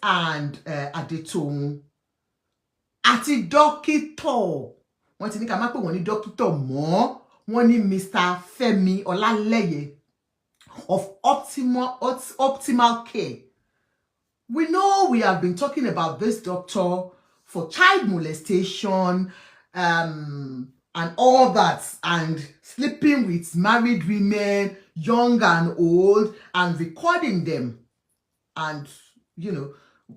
and Adetoun àti dókítà wọ́n ti ní ká má pè wọ́n ní dókítà mọ́, wọ́n ní Mr. Femi Olaleye of optimal care. We know we have been talking about this doctor for child molestation and all that, and sleeping with married women, young and old, and recording them. And, you know,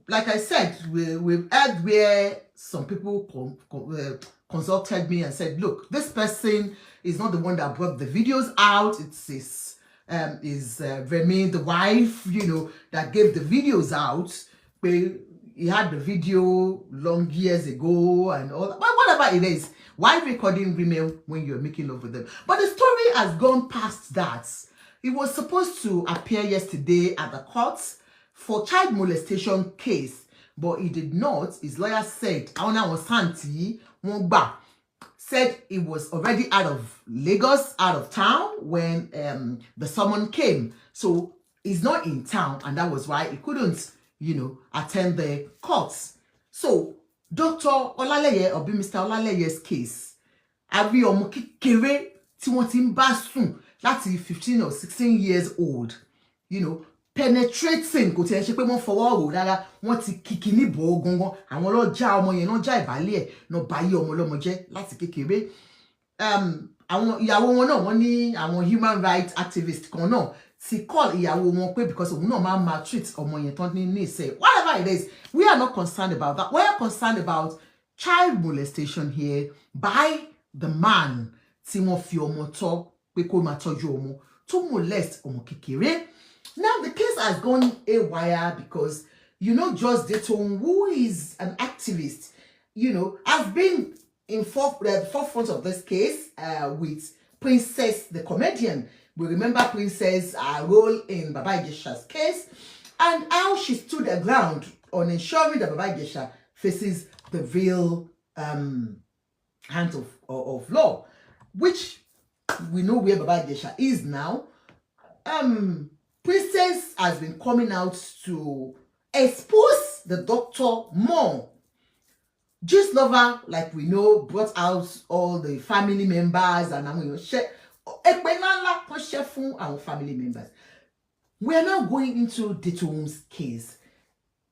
like I said, we've heard where some people consulted me and said, look, this person is not the one that brought the videos out. It's his Remy, the wife, you know, that gave the videos out. Where he had the video long years ago and all that. But whatever it is, why recording women when you're making love with them? But the story has gone past that. It was supposed to appear yesterday at the courts for child molestation case, but he did not. His lawyer said, Aona was Santi Wongba, said he was already out of Lagos, out of town when the summon came. So he's not in town, and that was why he couldn't, you know, attend the courts. So Dr. Olaleye, or Mr. Olaleye's case, àbí ọmọ kékeré tí wọ́n ti ń bá sùn láti 15 or 16 years old, you know, penetrating, kò tiẹ̀ ṣe pé wọ́n fọwọ́ rò rárá, wọ́n ti kìkì ní bò gangan, àwọn ló já ọmọ yẹn, ló já ìbálẹ̀ ẹ̀, ló bá yé ọmọ lọ́mọ jẹ́ láti kékeré. Àwọn ìyàwó wọn náà, wọ́n ní àwọn human rights activists kan náà ti call ìyàwó wọn pé because òun náà máa maltreat ọmọ yẹn tán ní ìṣe. Whatever it is, we are not concerned about that. We are concerned about child molestation here by the man tí wọ́n fi ọmọ tọ́ pé kó máa tọ́jú ọmọ to molest ọmọ kékeré. Now the case has gone haywire because, you know, Judge Adetoun, who is an activist, you know, has been in the forefront of this case with Princess the comedian. We remember Princess' role in Baba Ijesha's case and how she stood her ground on ensuring that Baba Ijesha faces the real hand of law, which we know where Baba Ijesha is now. Princess has been coming out to expose the doctor more. Gist Lover, like we know, brought out all the family members and our family members. We are now going into Adetoun's case.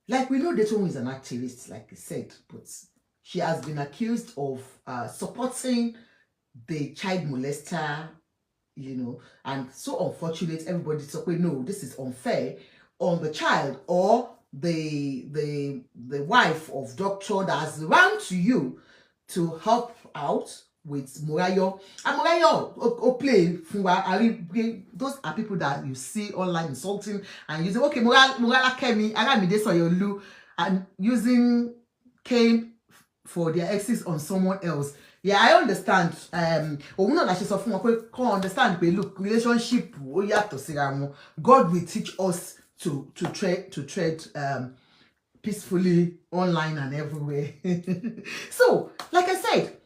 Like we know Adetoun is an activist, like I said, but she has been accused of supporting the child molester, you know, and so unfortunate, everybody said, no, this is unfair on the child or the wife of doctor that has run to you to help out with Morayo. And Morayo play those are people that you see online insulting and you say, okay, Morala Kemi, Aramide Soyolu, and using came for their exes on someone else. Yeah, I understand. Understand. Look, relationship. God will teach us to tread peacefully online and everywhere. So, like I said,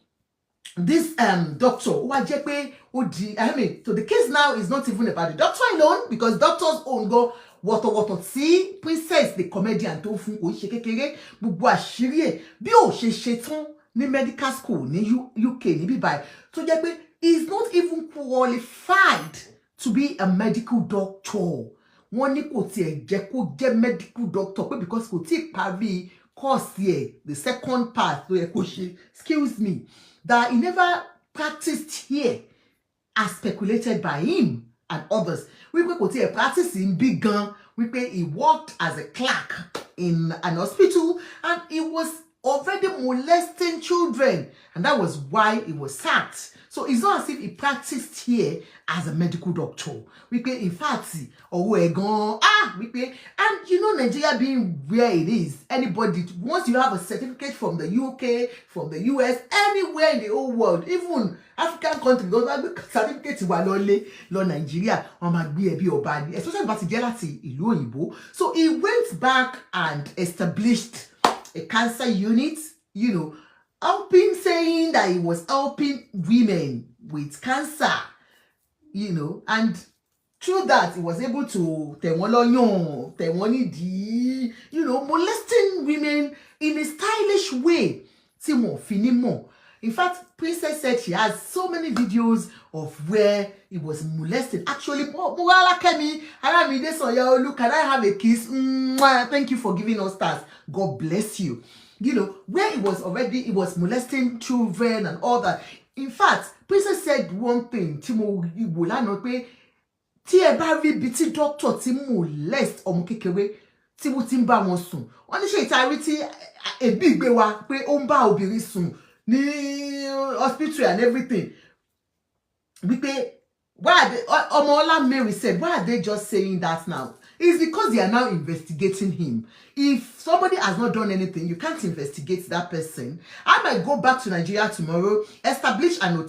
this doctor, so the case now is not even about the doctor alone, because doctors own go water see Princess the comedian tó fún kò ṣe kékeré gbogbo àṣírí ẹ̀ bí ó ṣe ṣetán ní medical school ní UK ní bíbáyìí tó jẹ́ pé is not even qualified to be a medical doctor. Wọ́n ní kò tiẹ̀ jẹ́ kó jẹ́ medical doctor pé because kò tí parí course here, the second part tó yẹ kó ṣe, excuse me, that he never practiced here as speculated by him and others. We kò tiẹ̀ practice in big gun. He worked as a clerk in an hospital and he was already molesting children, and that was why he was sacked. So it's not as if he practiced here as a medical doctor. In fact, and you know, Nigeria being where it is, anybody, once you have a certificate from the UK, from the US, anywhere in the whole world, even African countries, those are the certificates lo Nigeria, especially about Gelati Ilu. So he went back and established a cancer unit, you know, helping, saying that he was helping women with cancer, you know, and through that, he was able to molesting women in a stylish way. In fact, Princess said she has so many videos of where he was molested. Actually, can I have a kiss? Thank you for giving us stars. God bless you. Where he was molesting children and all that. In fact, Princess said one thing, tí ẹ bá rí bí tí doctor tí molest ọmọ kékeré tí wọ́n ti ń bá wọn sùn wọ́n ní ṣe ìtarí tí ẹbí gbé wa pé ó ń bá obìnrin sùn ní hospital and everything wípé Ọmọọlá Mary said, why are they just saying that now? It's because they are now investigating him. If somebody has not done anything, you can't investigate that person. I might go back to Nigeria tomorrow, establish an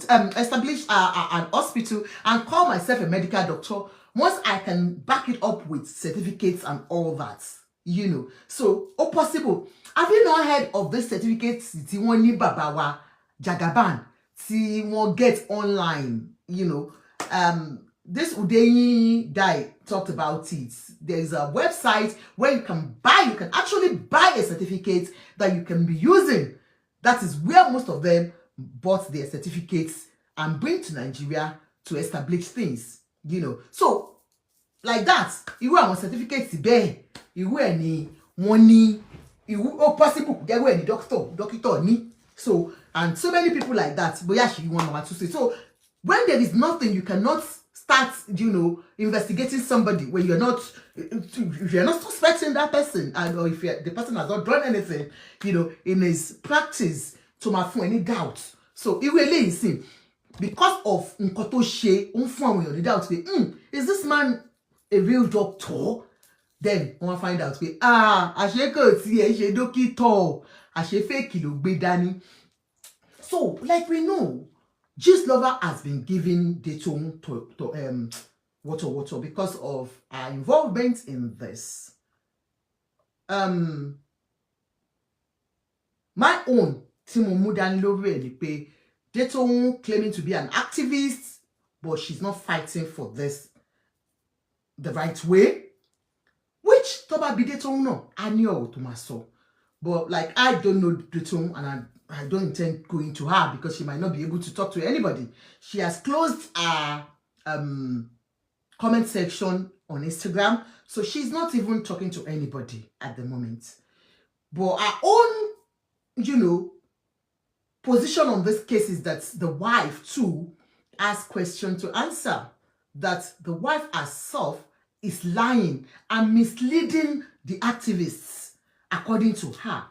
hospital, and call myself a medical doctor once I can back it up with certificates and all that. So, possible. Have you not heard of this certificates? Tí wọ́n ní bàbá wa Jagaban tí wọ́n get online, this Udeyi guy talked about it. There's a website where you can actually buy a certificate that you can be using. That is where most of them bought their certificates and bring to Nigeria to establish things, So, like that, you want certificates be, you any money, possible get any doctor ni. So, and so many people like that. But yeah, you want to say. So, when there is nothing, you cannot start, investigating somebody when if you're not suspecting that person, or if the person has not done anything, in his practice to my phone any doubt. So it really is him because of nkoto she the doubt. Is this man a real doctor? Then we find out so like we know, Gist Lover has been giving Adetoun to water because of our involvement in this. My own Timomudan Love Adetoun claiming to be an activist, but she's not fighting for this the right way. Which Toba Adetoun no, I know to myself. But like I don't know Adetoun and I don't intend going to her because she might not be able to talk to anybody. She has closed her comment section on Instagram, so she's not even talking to anybody at the moment. But our own, position on this case is that the wife too has questions to answer. That the wife herself is lying and misleading the activists, according to her.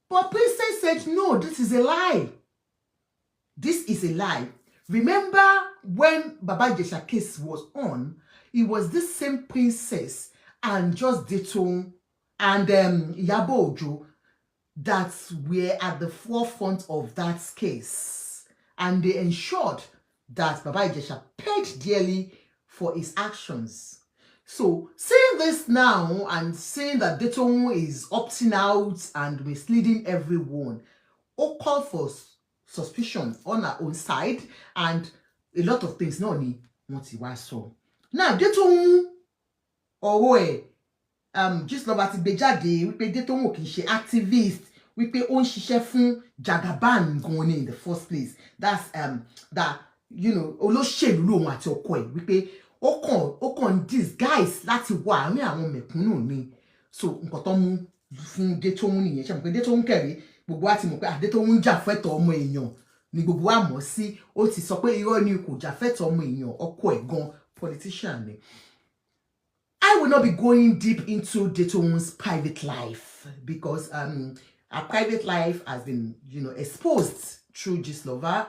But Princess said, no, this is a lie. This is a lie. Remember when Baba Ijesha case was on, it was this same Princess and just Adetoun and Iyabo Ojo that were at the forefront of that case. And they ensured that Baba Ijesha paid dearly for his actions. So, saying this now and saying that Adetoun is opting out and misleading everyone, all called for suspicion on her own side and a lot of things. No, ni what he was so. Now, Adetoun Gist Lover ti gbé jáde wípé Adetoun ò kìí ṣe activist, wípé ó ń ṣiṣẹ́ fún Jagaban gan ni in the first place. That's that olóṣèlú lòun àti ọkọ ẹ̀ wípé ó kàn disguise láti wà àárín àwọn mẹ̀kúnnù ni. So nǹkan tó mú fún Adetoun nìyẹn. Ṣé mo pé Adetoun kẹ̀rí gbogbo wa ti mọ̀ pé Adetoun ń jà fẹ́tọ̀ ọmọ èèyàn ni gbogbo wa mọ̀ sí. Ó ti sọ pé irọ́ ni kò jà fẹ́tọ̀ ọmọ èèyàn, ọkọ ẹ̀ gan politician ni. I will not be going deep into Adetoun's private life because her private life has been, exposed through Gist Lover,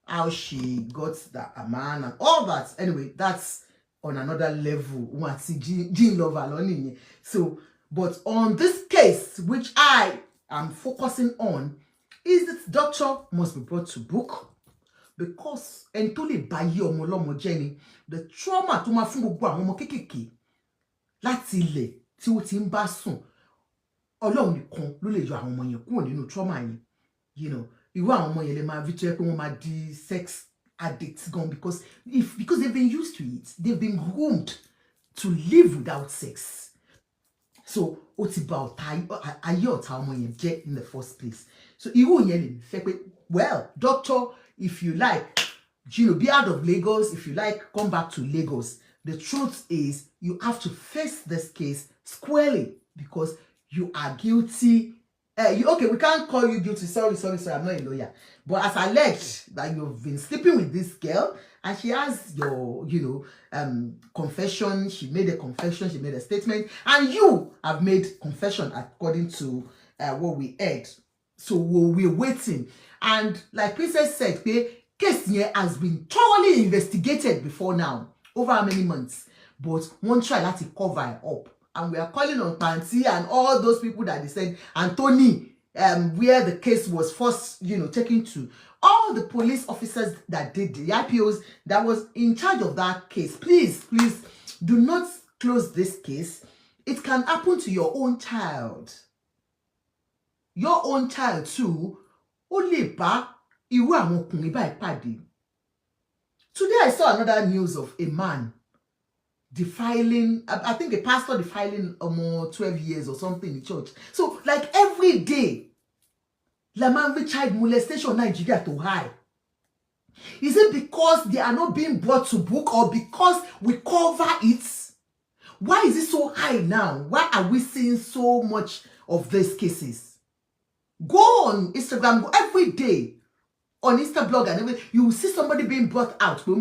how she got a man and all that. Anyway, that's on another level. Gist Lover. So, but on this case, which I am focusing on, is that doctor must be brought to book because the trauma to my fún láti ilẹ̀ tí ó ti ń bá sùn Ọlọ́run nìkan ló lè yọ àwọn ọmọ yẹn kúrò nínú trauma yẹn. Irú àwọn ọmọ yẹn lè máa rí tó yẹ pé wọ́n máa di sex addict gone because they've been used to it. They've been groomed to live without sex. So what's about in the first place? So well, doctor, if you like, be out of Lagos. If you like, come back to Lagos. The truth is, you have to face this case squarely because you are guilty. Okay, we can't call you guilty. Sorry, I'm not a lawyer. But as alleged that you've been sleeping with this girl and she has your, confession. She made a confession. She made a statement, and you have made confession according to what we heard. So we're waiting. And like Princess said, the case here has been thoroughly investigated before now. Over how many months? But one try to cover it up. And we are calling on Panty and all those people that they said, Anthony, where the case was first, taken to. All the police officers that did the IPOs that was in charge of that case. Please do not close this case. It can happen to your own child. Your own child too. Today I saw another news of a man defiling, I think a pastor defiling 12 years or something in church. So like every day, the man with child molestation in Nigeria to high. Is it because they are not being brought to book or because we cover it? Why is it so high now? Why are we seeing so much of these cases? Go on Instagram, go every day. On Instablog and everything, you will see somebody being brought out. So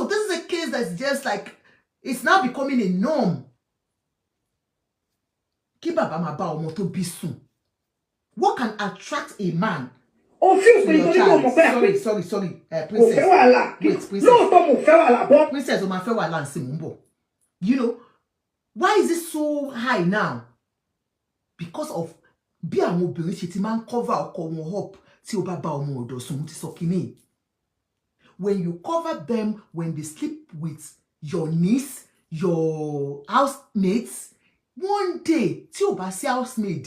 this is a case that's just like, it's now becoming a norm. What can attract a man? Sorry, princess. Princess, why is it so high now? Because of when you cover them, when they sleep with your niece, your housemates, one day, housemate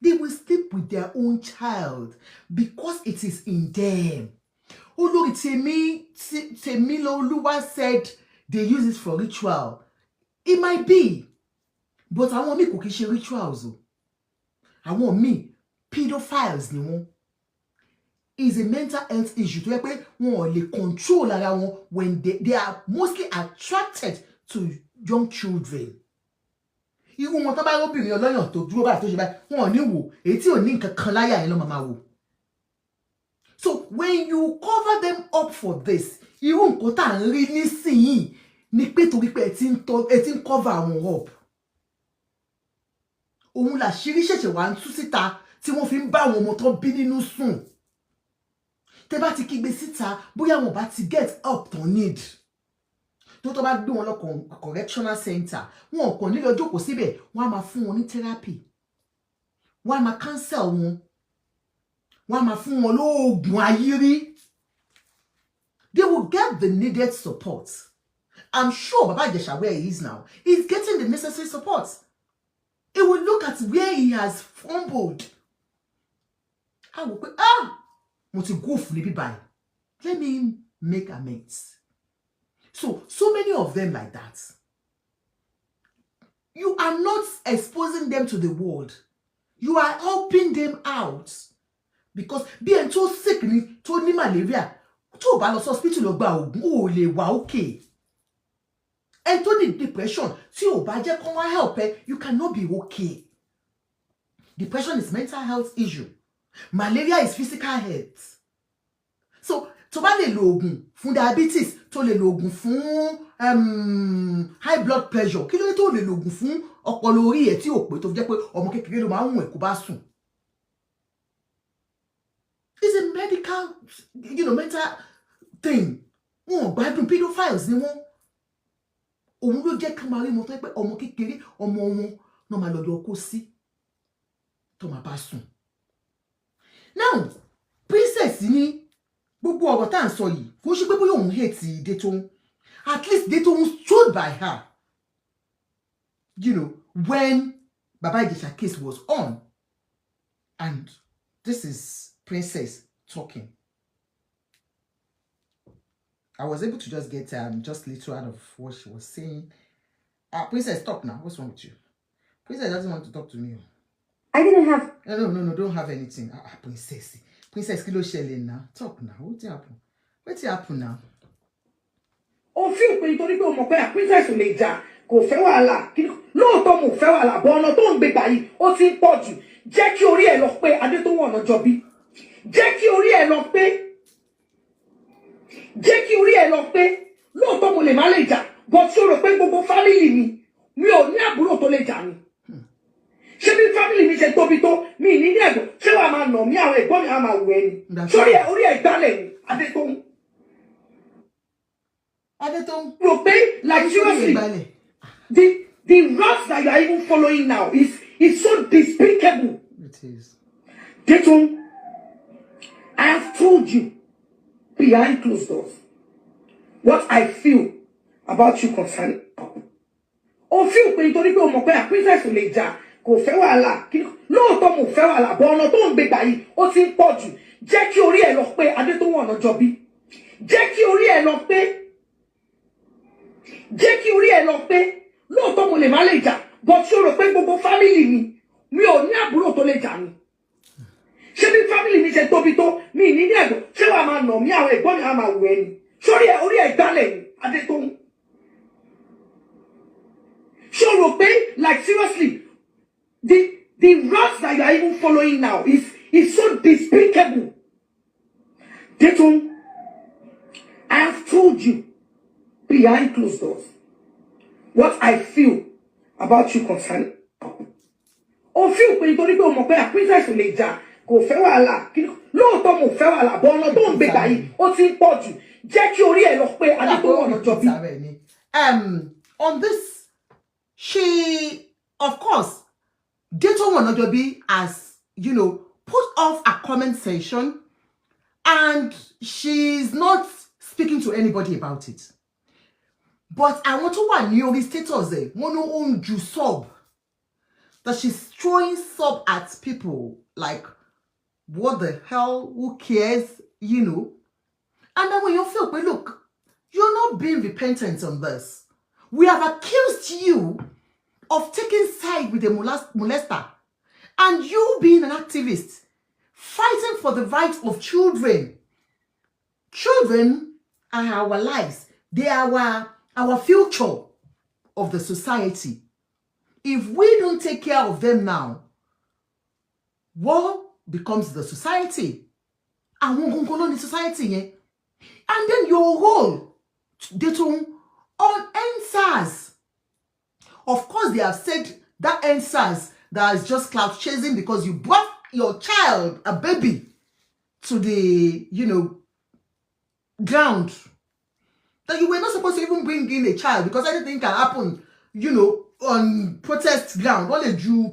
they will sleep with their own child because it is in them. Although Temiloluwa said they use it for ritual, it might be, but I want me cooking rituals. I want me pedophiles is a mental health issue. They control when they are mostly attracted to young children. So when you cover them up for this, you won't really see cover up. La tí wọ́n fi ń bá àwọn ọmọ tó bí nínú sùn. Tẹ́ bá ti kígbe síta, bóyá wọ́n bá ti get up tó need. Tó bá gbé wọn lọ correctional center, wọn kàn ní lọ jókòó síbẹ̀, wọ́n á máa fún wọn ní therapy. Wọ́n á máa cancel wọn. Wọ́n á máa fún wọn lóògùn ayírí. They will get the needed support. I'm sure Baba Ijesha, where he is now, is getting the necessary support. He will look at where he has fumbled. I will go, let me make amends. So many of them like that. You are not exposing them to the world. You are helping them out. Because being so sick, to ni malaria, to ba lọ hospital lọ gba oògùn ó lè wà okay. And to need depression, tí ó bá jẹ́ kó wá help, you cannot be okay. Depression is mental health issue. Malaria is physical health. So, to bá lè lo oògùn fún diabetes, to lè lo oògùn fún high blood pressure, kí ló dé tó lè lo oògùn fún ọpọlọ orí ẹ̀ tí ò pé tó jẹ́ pé ọmọ kékeré ló máa ń wọ̀n kó bá sùn. It's a medical, mental thing. Wọ́n gbádùn pedophiles ni wọ́n. Òun ló jẹ́ ká máa rí wọn tó pé ọmọ kékeré, ọmọ wọn náà máa lọ́dọ̀ kó sí tó máa bá sùn. Now, princess ni gbogbo ọ̀rọ̀ tá à ń sọ yìí, kò ṣe pé bóyá òun hate Adetoun. At least Adetoun stood by her. when Baba Ijesha case was on. And this is Princess talking. I was able to just get just little out of what she was saying. Princess, talk now. What's wrong with you? Princess doesn't want to talk to me. I didn't have... No, don't have anything. Princess, kilo shele now. Talk now. What happened? What happened now? Oh, feel pé nítorí pé o mọ̀ pé Princess ò lè jà, kò fẹ́ wàhálà. Lóòótọ́ mo fẹ́ wàhálà, bọ́ ọ̀nà tó ń gbé gbà yìí, ó ti ń pọ̀ jù. Jẹ́ kí orí ẹ̀ lọ pé Adetoun onajobi. Jẹ́ kí orí ẹ̀ lọ pé. Jẹ́ kí orí ẹ̀ lọ pé. Lóòótọ́ mo lè má lè jà, but ṣó rò pé gbogbo family mi ò ní àbúrò tó lè jà ni. Ṣé bí family mi ṣe tóbi tó mi ní ẹ̀gbọ́n, ṣé wàá máa nà mí àwọn ẹ̀gbọ́n mi á máa wù ẹ́ ni. Sórí orí ẹ̀ gbálẹ̀ ni Adetoun. Rò pé, like seriously, the route that you are even following now is so despicable. It is. Adetoun, I have told you behind closed doors what I feel about you concerning. O feel pé nítorí pé o mọ̀ pé Princess ò lè jà, kò fẹ́ wàhálà. Lóòótọ́ mo fẹ́ wàhálà, bọ́ ọ̀nà tó ń gbé gbà yìí, ó ti ń pọ̀ jù. Jẹ́ kí orí ẹ̀ lọ pé Adetoun onajobi. Jẹ́ kí orí ẹ̀ lọ pé. Jẹ́ kí orí ẹ̀ lọ pé. Lóòótọ́ mo lè má lè jà, but ṣó rò pé gbogbo family mi ò ní àbúrò tó lè jà ni. Ṣé bí family mi ṣe tóbi tó mi ní ẹ̀gbọ́n, ṣé wàá máa nà mí àwọn ẹ̀gbọ́n mi á máa wù ẹ́ ni. Sórí orí ẹ̀ gbálẹ̀ ni Adetoun. Ṣó rò pé, like seriously, the route that you are even following now is so despicable. Adetoun, I have told you behind closed doors what I feel about you concerning. O feel pé nítorí pé o mọ̀ pé Princess ò lè jà, kò fẹ́ wàhálà. Lóòótọ́ mo fẹ́ wàhálà, bọ́ ọ̀nà tó ń gbé gbà yìí, ó ti ń pọ̀ jù. Jẹ́ kí orí ẹ̀ lọ pé Adetoun onajobi. On this, she, of course, Adetoun onajobi has, put off a comment section, and she's not speaking to anybody about it. But I want to warn you, the status there, one ju sub, that she's throwing sub at people like, what the hell, who cares, And then when you feel, but look, you're not being repentant on this. We have accused you of taking side with the molester, and you being an activist, fighting for the rights of children. Children are our lives. They are our future of the society. If we don't take care of them now, what becomes the society? And won't go on the society, yeah? And then your role, Adetoun, on NSAS. Of course, they have said that NSAS that is just cloud chasing because you brought your child, a baby, to the, ground. That you were not supposed to even bring in a child because anything can happen, on protest ground. What they do,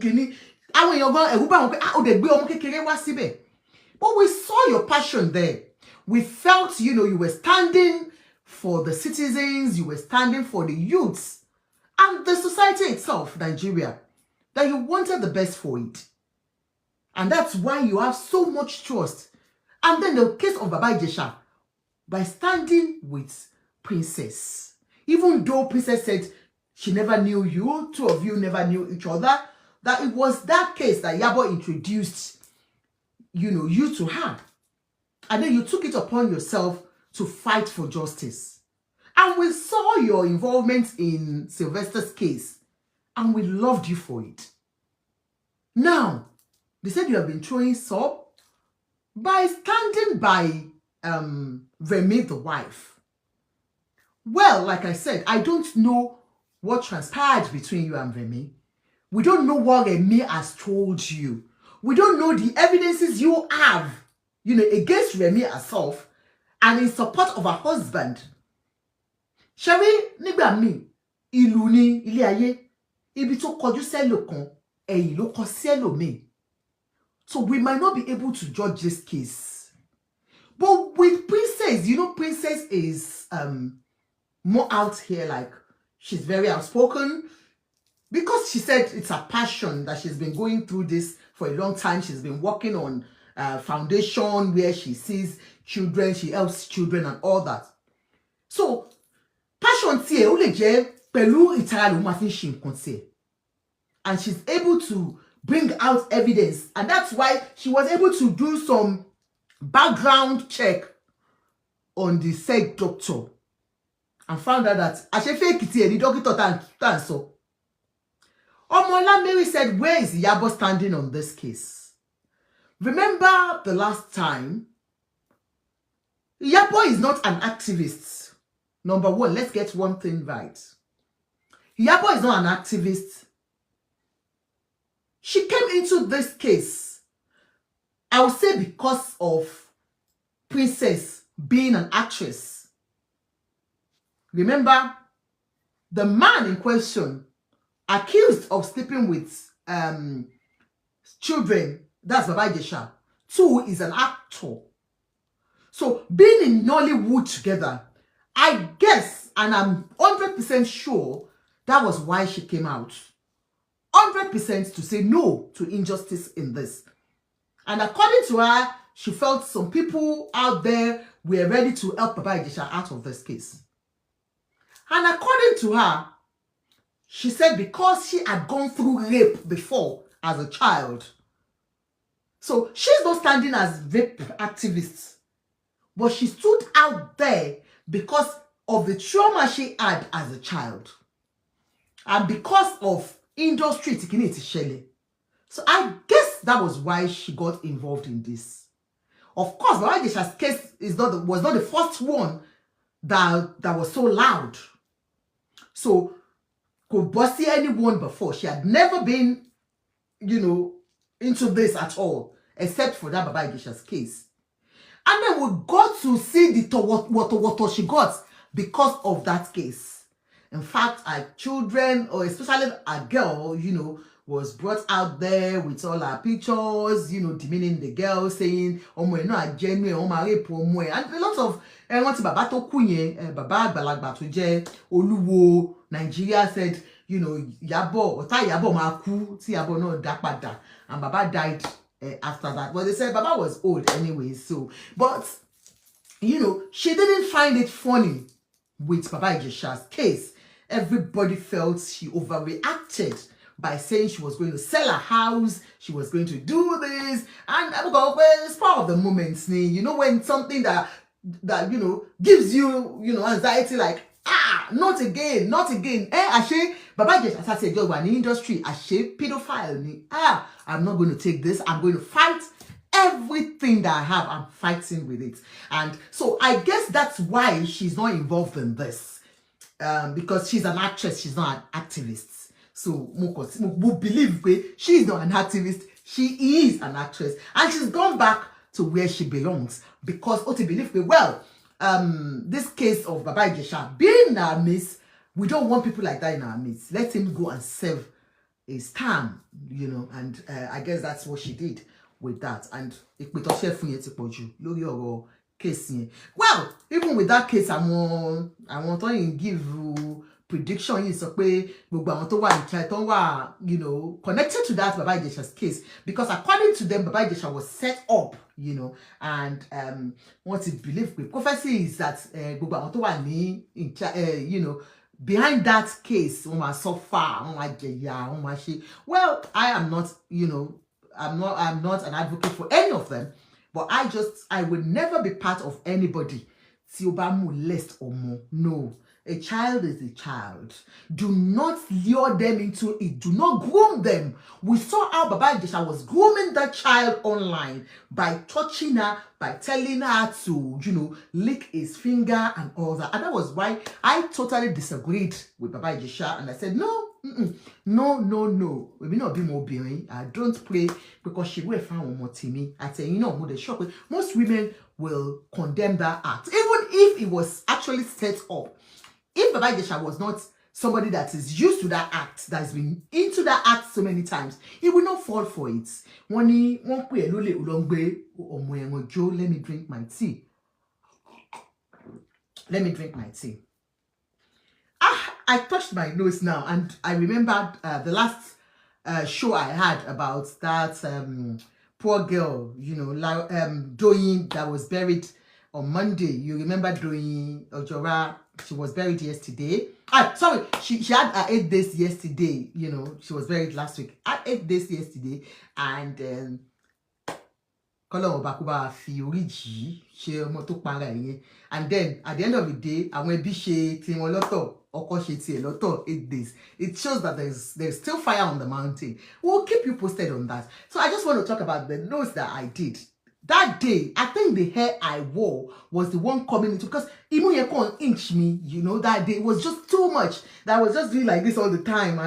but we saw your passion there. We felt, you were standing for the citizens, you were standing for the youths and the society itself, Nigeria, that you wanted the best for it. And that's why you have so much trust. And then the case of Baba Ijesha, by standing with Princess. Even though Princess said she never knew you, two of you never knew each other, that it was that case that Yabo introduced, you to her. And then you took it upon yourself to fight for justice. And we saw your involvement in Sylvester's case, and we loved you for it. Now, they said you have been throwing sub by standing by Remy, the wife. Well, like I said, I don't know what transpired between you and Remy. We don't know what Remy has told you. We don't know the evidences you have, against Remy herself and in support of her husband. Sherry, nígbà míì, ìlú ni ilé ayé, ibi tó kọjú sẹ́lò kan, ẹ̀yìn ló kọ sẹ́lòmíì. So we might not be able to judge this case. But with Princess, Princess is more out here, like she's very outspoken. because she said it's a passion that she's been going through this for a long time. She's been working on foundation where she sees children, she helps children and all that. So passion tí ó lè jẹ́ pẹ̀lú ìtara ló máa fi ṣe nǹkan tí. And she's able to bring out evidence, and that's why she was able to do some background check on the said doctor and found out that àṣẹ fake tí ẹ ní dókítà tá à ń sọ. Omola Mary said, where is Iyabo standing on this case? Remember the last time? Iyabo is not an activist. Number one, let's get one thing right. Iyabo is not an activist. She came into this case, I would say, because of Princess being an actress. Remember, the man in question accused of sleeping with children, that's Baba Ijesha, too, is an actor. So being in Nollywood together, I guess, and I'm 100% sure, that was why she came out. 100% to say no to injustice in this. And according to her, she felt some people out there were ready to help Baba Ijesha out of this case. And according to her, she said because she had gone through rape before as a child. So she's not standing as rape activist, but she stood out there because of the trauma she had as a child. And because of industry tikini ti ṣẹlẹ̀. So I guess that was why she got involved in this. Of course, Baba Ijesha's case was not the first one that was so loud. So could bossy anyone before. She had never been, into this at all, except for that Baba Ijesha's case. And then we got to see the what she got because of that case. In fact, our children, or especially a girl, was brought out there with all our pictures, demeaning the girl, saying, "Omo, no, I genuine, omo, rape, omo." And a lot of Baba to kunye, Baba Agbalagba to je, Oluwo, Nigeria said, Yabo, ota Yabo maku, ti Yabo no dapada, and Baba died after that. But they said Baba was old anyway, so, but, she didn't find it funny with Baba Ijesha's case. Everybody felt she overreacted by saying she was going to sell her house, she was going to do this, and it's part of the moment, when something that gives you, anxiety, like, not again, ashe, Baba Ijesha, as I said, you're in the industry, ashe, pedophile, ni, I'm not going to take this, I'm going to fight everything that I have, I'm fighting with it. And so I guess that's why she's not involved in this, because she's an actress, she's not an activist. So, we believe she's not an activist, she is an actress. And she's gone back to where she belongs. Because, to believe, this case of Baba Ijesha being in our midst, we don't want people like that in our midst. Let him go and serve his time, and I guess that's what she did with that. And well, even with that case, I want to give you prediction is connected to that Baba Ijesha's case, because according to them, Baba Ijesha was set up, and what it believed with prophecy is that behind that case, well, I am not, I'm not an advocate for any of them, but I would never be part of anybody. Molest or more. No. A child is a child. Do not lure them into it. Do not groom them. We saw how Baba Ijesha was grooming that child online by touching her, by telling her to, lick his finger and all that. And that was why I totally disagreed with Baba Ijesha. And I said, no. No. We will not be more bearing. I don't pray because she will find more Timmy. I say, the shock. Most women will condemn that act, even if it was actually set up. If Baba Ijesha was not somebody that is used to that act, that has been into that act so many times, he will not fall for it. Let me drink my tea. I touched my nose now, and I remembered the last show I had about that poor girl, you know, Doyin, that was buried on Monday. You remember Doyin Ojora? She was buried yesterday. Sorry, she had 8 days yesterday. You know, she was buried last week. At 8 days yesterday, and Kọ́lọ́run ọba kó bá fi orí jì ṣe ọmọ tó para ẹ̀yẹn. And then at the end of the day, àwọn ẹbí ṣe tiwọn lọ́tọ̀, ọkọ ṣe tiẹ̀ lọ́tọ̀, 8 days. It shows that there's still fire on the mountain. We'll keep you posted on that. So I just want to talk about the notes that I did. That day, I think the hair I wore was the one coming into, because Imu Yekon inch me, you know, that day. It was just too much. That I was just doing like this all the time.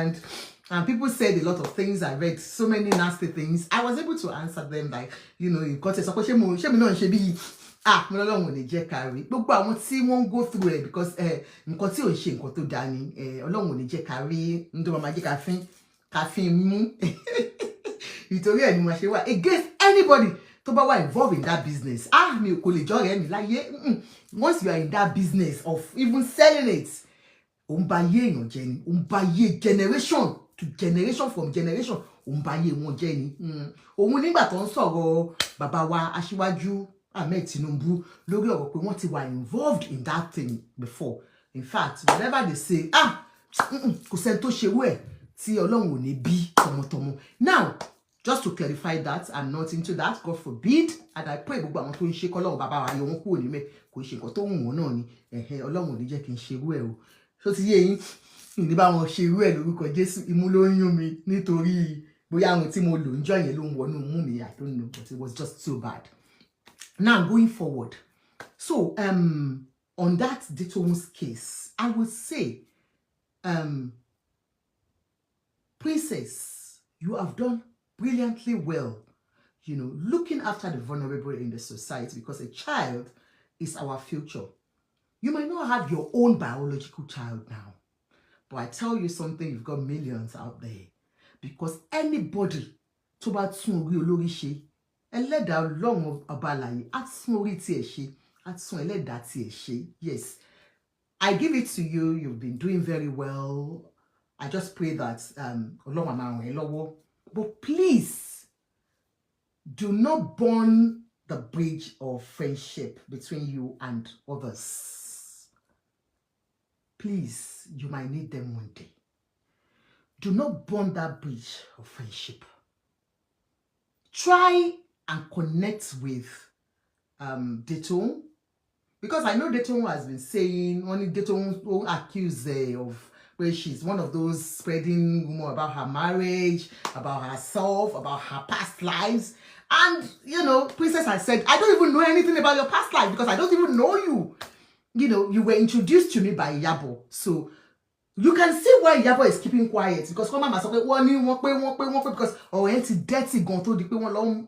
And people said a lot of things. I read so many nasty things. I was able to answer them, like, you know, you got to support mo no long when they jẹ́ kárí. Gbogbo àwọn tí wọ́n go through it, because nǹkan tí ò ń ṣe nǹkan tó dá ni, Ọlọ́run ò ní jẹ́ kárí, ndo ma jẹ́ káfín mú. Nítorí ẹ̀ ni mo ṣe wá against anybody tó bá wà involved in that business. Mi ò kò lè jọ̀rẹ́ mi láyé. Once you are in that business of even selling it, ó ń ba ayé èèyàn jẹ́ ni, ó ń ba ayé generation to generation from generation, ó ń ba ayé wọn jẹ́ ni. Òun nígbà tó ń sọ̀rọ̀ bàbá wa Aṣíwájú Ahmed Tinubu lórí ọ̀rọ̀ pé wọ́n ti wà involved in that thing before. In fact, whenever they say, kò sẹ́ni tó ṣerú ẹ̀ tí Ọlọ́run ò ní bí tọmọtọmọ. Now, just to clarify that, I'm not into that, God forbid, and I pray gbogbo àwọn tó ń ṣe kọ́lọ́run bàbá wa yọ wọ́n kúrò níbẹ̀, kò ṣe nǹkan tó wù wọ́n náà ni, Ọlọ́run ò ní jẹ́ kí n ṣerú ẹ̀ o. So ti yé yín, ní bá wọn ṣerú ẹ̀ lórúkọ Jésù, imú ló ń yún mi nítorí bóyá àwọn tí mo lò ń jọ yẹn ló ń wọnú mú mi, I don't know, but it was just so bad. Now, going forward, so on that Adetoun's case, I would say, Princess, you have done brilliantly well, you know, looking after the vulnerable in the society, because a child is our future. You might not have your own biological child now, but I tell you something, you've got millions out there, because anybody tó bá tún orí olórí ṣe, ẹlẹ́dàá Ọlọ́run ọba alààyè á tún orí tiẹ̀ ṣe, á tún ẹlẹ́dàá tiẹ̀ ṣe. Yes, I give it to you. You've been doing very well. I just pray that Ọlọ́run máa ràn ẹ́ lọ́wọ́. But please, do not burn the bridge of friendship between you and others. Please, you might need them one day. Do not burn that bridge of friendship. Try and connect with Adetoun, because I know Adetoun has been saying, only Adetoun will accuse her of where she's one of those spreading rumor about her marriage, about herself, about her past lives. And, you know, Princess has said, I don't even know anything about your past life because I don't even know you. You know, you were introduced to me by Iyabo. So you can see why Iyabo is keeping quiet, because mama sọ pé wọ́n because ọ̀rọ̀ yẹn ti dirty gan tó di pé wọ́n lọ ń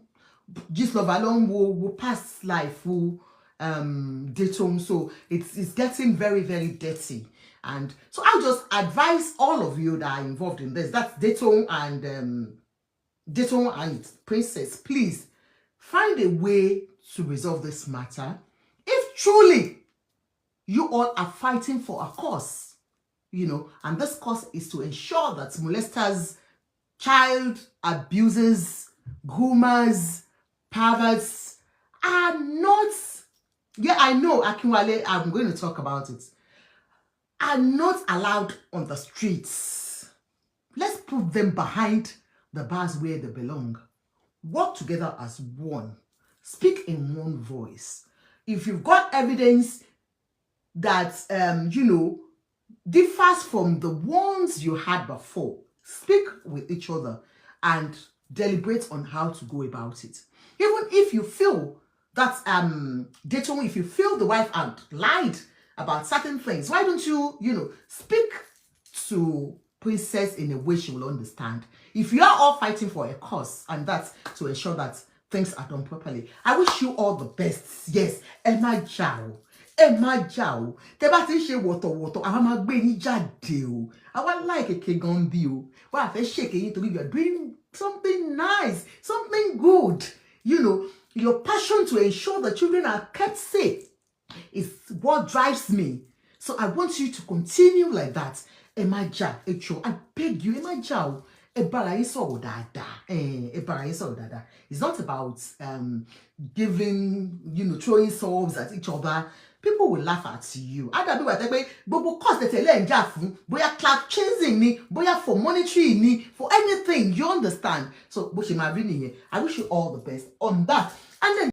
Gistlover long wo past life wo Adetoun. So it's getting very, very dirty. And so I'll just advise all of you that are involved in this, that's Adetoun and Princess, please find a way to resolve this matter. If truly you all are fighting for a cause, you know, and this cause is to ensure that molesters, child abusers, groomers, perverts are not, I know, Akinwale, I'm going to talk about it, are not allowed on the streets. Let's put them behind the bars where they belong. Work together as one. Speak in one voice. If you've got evidence that, you know, differs from the ones you had before, speak with each other and deliberate on how to go about it. Even if you feel that, Adetoun, if you feel the wife had lied about certain things, why don't you, you know, speak to Princess in a way she will understand. If you are all fighting for a cause, and that's to ensure that things are done properly, I wish you all the best. Yes, Emma Jao. Tẹ́ bá ti ṣe wọ̀tọ̀wọ̀tọ̀, àwa máa gbé yín jáde o. Àwa like a gambi o. Wá fẹ́ shake yín torí you are doing something nice, something good. You know, your passion to ensure the children are kept safe is what drives me. So I want you to continue like that. ẹ má jà, ẹ jọ̀ọ́, I beg you, ẹ má jà o. Ẹ bára yín sọ̀rọ̀ dáadáa. Ẹ bára yín sọ̀rọ̀ dáadáa. It's not about giving, throwing swords at each other. People will laugh at you. Ada bí wà tẹ́ pé gbogbo cause tẹ̀tẹ̀lẹ̀ ń jà fún, bóyá clout chasing ni, bóyá for monetary ni, for anything, you understand? So bó ṣe máa rí nìyẹn. I wish you all the best on that. And then